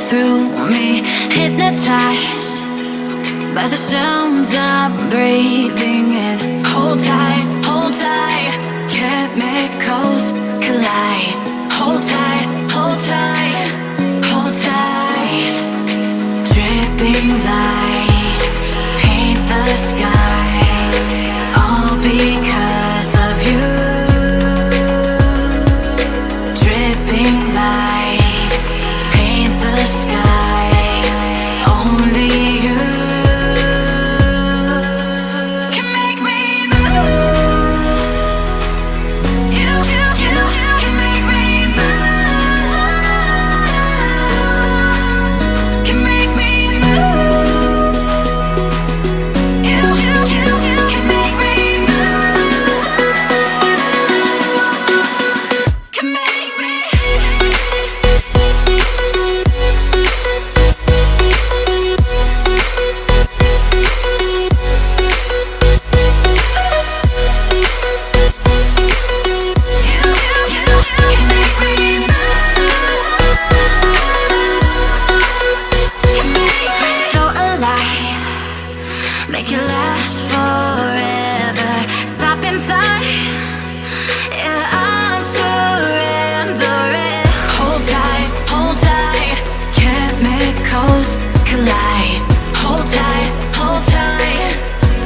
through me, hypnotized by the sounds I'm breathing in. Hold tight, chemicals collide. Hold tight, hold tight, hold tight. Dripping lights paint the skies, all because of you. Dripping lights paint the skies, only you can make me move. You can make me move. Can make me move. You can make me move. Can make me. So alive, make it last forever. Stop in time, yeah, I'm surrendering. Hold tight, chemicals collide. Hold tight, hold tight,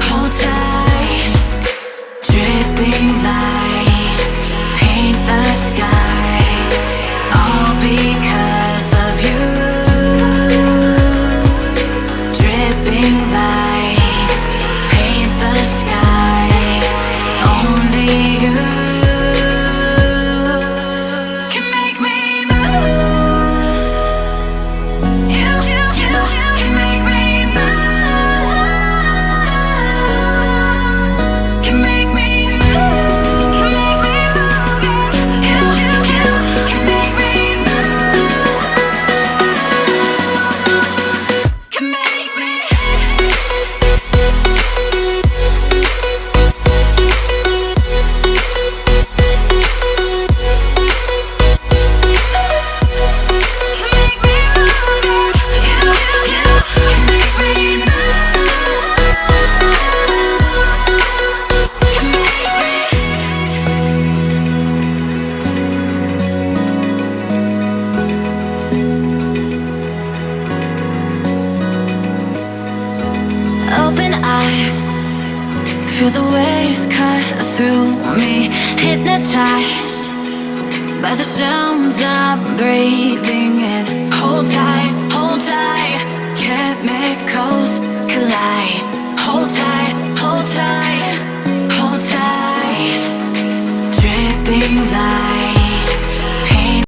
hold tight. Dripping lights paint the skies, all because of you. Dripping lights paint the skies, only you can make me move. You can make me move. Can make me move. Can make me move. You can make me move. Can make me. Can make me move. You can make me move. Open eye, feel the waves cut through me, hypnotized by the sounds I'm breathing